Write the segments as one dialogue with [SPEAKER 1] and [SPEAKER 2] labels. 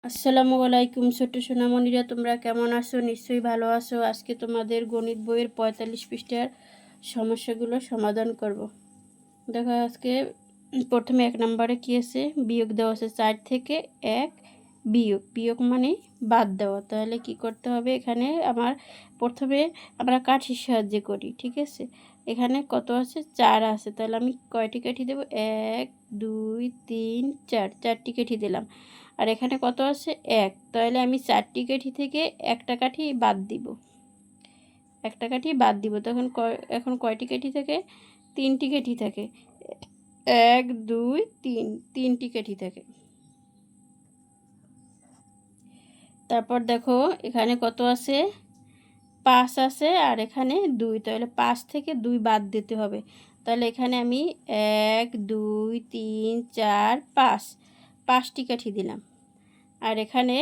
[SPEAKER 1] আসসালামু আলাইকুম ছোট্ট সোনামণিরা, তোমরা কেমন আছো? নিশ্চয়ই ভালো আছো। আজকে তোমাদের গণিত বইয়ের 45 পৃষ্ঠার সমস্যাগুলো সমাধান করব। দেখো আজকে প্রথমে 1 নম্বরে কী আছে, বিয়োগ দেওয়া আছে 4 থেকে 1 বিয়োগ। বিয়োগ মানে বাদ দেওয়া। তাহলে কি করতে হবে, এখানে প্রথমে আমরা কাঠির সাহায্যে করি, ঠিক আছে। এখানে কত আছে, 4 আছে। তাহলে আমি কয়টি কাঠি দেবো, 1 2 3 4, 4টি কাঠি দিলাম। আর এখানে কত আছে, 1। তাহলে আমি 4টি কাঠি থেকে একটা কাঠি বাদ দিব, একটা কাঠি বাদ দিব। তখন এখন কয়টি কাঠি থাকে, 3টি কাঠি থাকে। 1 2 3, 3টি কাঠি থাকে। তারপর দেখো এখানে কত আছে, 5 আছে, আর এখানে 2। তাহলে 5 থেকে 2 বাদ দিতে হবে। তাহলে এখানে আমি 1 2 3 4 5, 5টি কাঠি দিলাম। আর এখানে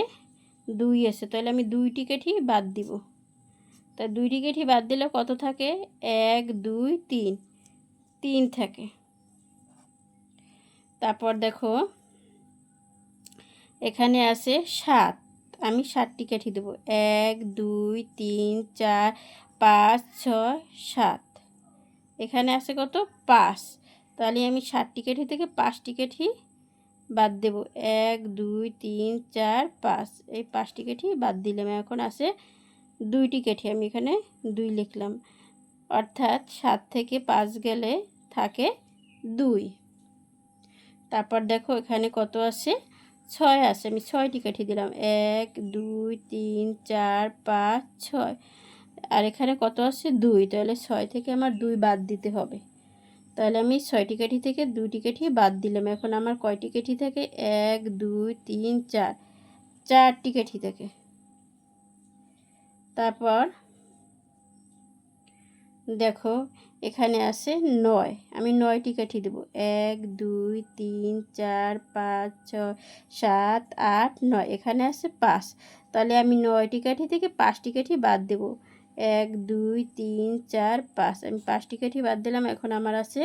[SPEAKER 1] 2 আছে, তাহলে আমি 2টি কাঠি বাদ দিব। তা 2টি কাঠি বাদ দিলে কত থাকে, 1 2 3, 3 থাকে। তারপর দেখো এখানে আছে 7, আমি 7টি কাঠি দেব। 1 2 3 4 5 6 7। এখানে আছে কত, 5। তাহলে আমি 7টি কাঠি থেকে 5টি কাঠি বাদ দেব। 1 2 3 4 5, এই 5টি কাঠি বাদ দিলাম। এখন আছে 2টি কাঠি, আমি এখানে 2 লিখলাম। অর্থাৎ 7 থেকে 5 গেলে থাকে 2। তারপর দেখো এখানে কত আছে, 6 আছে, আমি 6টি কাঠি দিলাম। 1 2 3 4 5 6। আর এখানে কত আছে, 2। তাহলে 6 থেকে আমার 2 বাদ দিতে হবে। তাহলে আমি 6টি কাঠি থেকে 2টি কাঠি বাদ দিলাম। এখন আমার কয়টি কাঠি থাকে, 1 2 3 4, 4টি কাঠি থাকে। তারপর দেখো এখানে আছে 9, আমি 9টি কাঠি দেব। 1 2 3 4 5 6 7 8 9, এখানে আছে 5। তাহলে আমি 9টি কাঠি থেকে 5টি কাঠি বাদ দেব। 1 2 3 4 5, আমি 5টি কাঠি বাদ দিলাম। এখন আমার আছে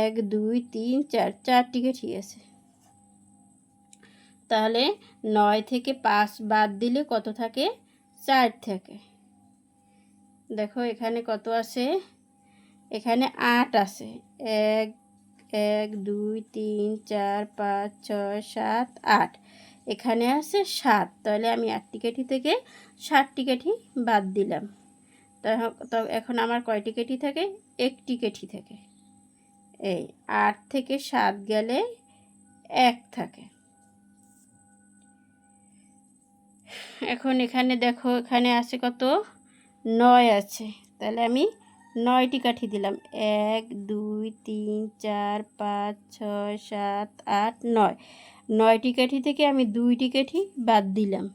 [SPEAKER 1] 1 2 3 4, 4টি কাঠি আছে। তাহলে 9 থেকে 5 বাদ দিলে কত থাকে, 4 থাকে। দেখো এখানে কত আছে, এখানে 8 আছে। 1 1 2 3 4 5 6 7 8, এখানে আছে 7। তাহলে আমি 8টি কাঠি থেকে 7টি কাঠি বাদ দিলাম। তো এখন আমার কয়টি কাঠি থাকে, 1টি কাঠি থাকে। এই 8 থেকে 7 গেলে 1 থাকে। এখন এখানে দেখো এখানে আছে কত, 9 আছে। তাহলে আমি 9টি কাঠি দিলাম। 1 2 3 4 5 6 7 8 9, 9টি কাঠি থেকে আমি 2টি কাঠি বাদ দিলাম।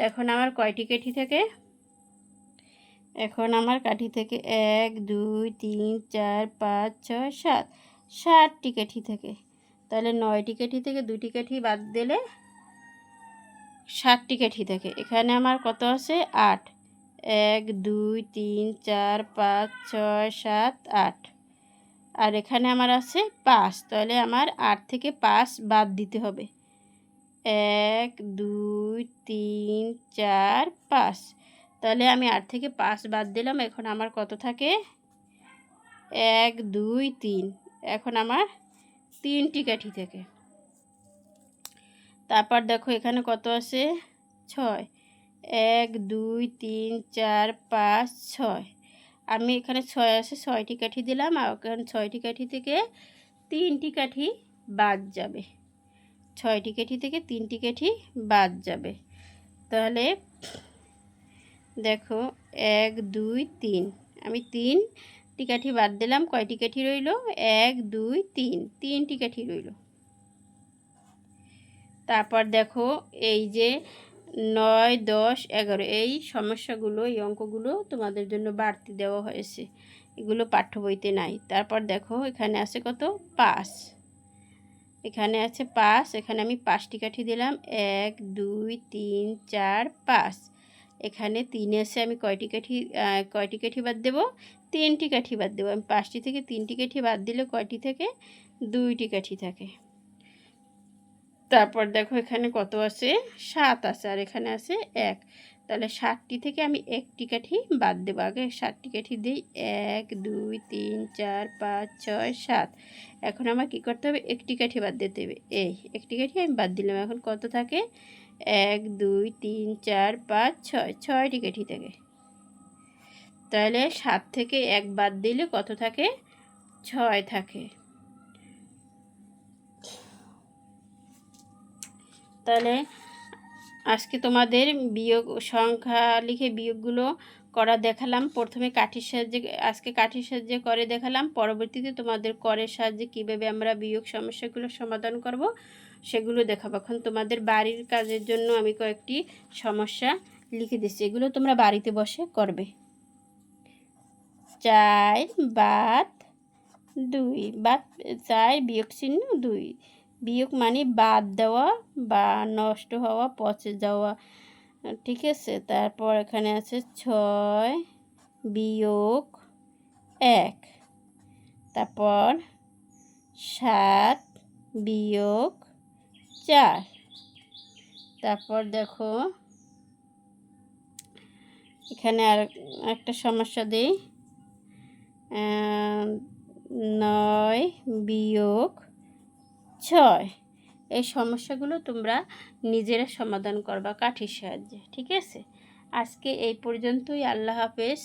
[SPEAKER 1] এখন আমার কয়টি কাঠি থাকে, এখন আমার কাঠি থেকে 1 2 3 4 5 6 7, 7টি কাঠি থাকে। তাহলে 9টি কাঠি থেকে 2টি কাঠি বাদ দিলে 7টি কাঠি থাকে। এখানে আমার কত আছে, 8। 1 2 3 4 5 6 7 8। আর এখানে আমার আছে 5। তাহলে আমার 8 থেকে 5 বাদ দিতে হবে। 1 2 3 4 5। তাহলে আমি 8 থেকে 5 বাদ দিলাম। এখন আমার কত থাকে, 1 2 3। এখন আমার 3টি কাঠি থাকে। তারপর দেখো এখানে কত আছে, 6। 1 2 3 4 5 6, আমি এখানে 6 আছে, 6টি কাঠি দিলাম। আর এখানে 6টি কাঠি থেকে 3টি কাঠি বাদ যাবে। 6টি কাঠি থেকে 3টি কাঠি বাদ যাবে। তাহলে দেখো 1 2 3, আমি 3টি কাঠি বাদ দিলাম। কয়টি কাঠি রইল, 1 2 3, 3টি কাঠি রইল। তারপর দেখো এই যে 9 10 11, এই সমস্যাগুলো, এই অঙ্কগুলো তোমাদের জন্য বাড়তি দেওয়া হয়েছে, এগুলো পাঠ্য বইতে নাই। তারপর দেখো এখানে আছে কত, 5। এখানে আছে 5, এখানে আমি 5টি কাঠি দিলাম। 1 2 3 4 5, এখানে 3 আছে, আমি কয়টি কাঠি বাদ দেব, 3টি কাঠি বাদ দেবো। আমি 5টি থেকে 3টি কাঠি বাদ দিলে কয়টি থেকে, 2টি কাঠি থাকে। তারপর দেখো এখানে কত আছে, 7 আছে, আর এখানে আছে 1। তাহলে 7টি থেকে আমি একটি কাঠি বাদ দেবো। আগে 7টি কাঠি দিই, 1 2 3 4 5 6 7। এখন আমার কী করতে হবে, একটি কাঠি বাদ দিতে হবে। এই একটি কাঠি আমি বাদ দিলাম। এখন কত থাকে, 1 2 3 4 5 6, 6টি কাঠি থাকে। তাহলে 7 থেকে 1 বাদ দিলে কত থাকে, 6 থাকে। তাহলে আজকে তোমাদের বিয়োগ সংখ্যা লিখে বিয়োগগুলো করা দেখালাম। প্রথমে কাঠির সাহায্যে, আজকে কাঠির সাহায্যে করে দেখালাম। পরবর্তীতে তোমাদের করের সাহায্যে কীভাবে আমরা বিয়োগ সমস্যাগুলো সমাধান করব সেগুলো দেখাবো। এখন তোমাদের বাড়ির কাজের জন্য আমি কয়েকটি সমস্যা লিখে দিচ্ছি, এগুলো তোমরা বাড়িতে বসে করবে। 4 বাদ 2, বাদ 4 বিয়োগ চিহ্ন 2, বিয়োগ মানে বাদ দেওয়া বা নষ্ট হওয়া, পচে যাওয়া, ঠিক আছে। তারপর এখানে আছে 6 বিয়োগ 1, তারপর 7 বিয়োগ 4। তারপর দেখো এখানে আর একটা সমস্যা দিই, 9 বিয়োগ 6। এই সমস্যাগুলো তোমরা নিজেরা সমাধান করবা কাঠির সাহায্যে, ঠিক আছে। আজকে এই পর্যন্তই। আল্লাহ হাফেজ।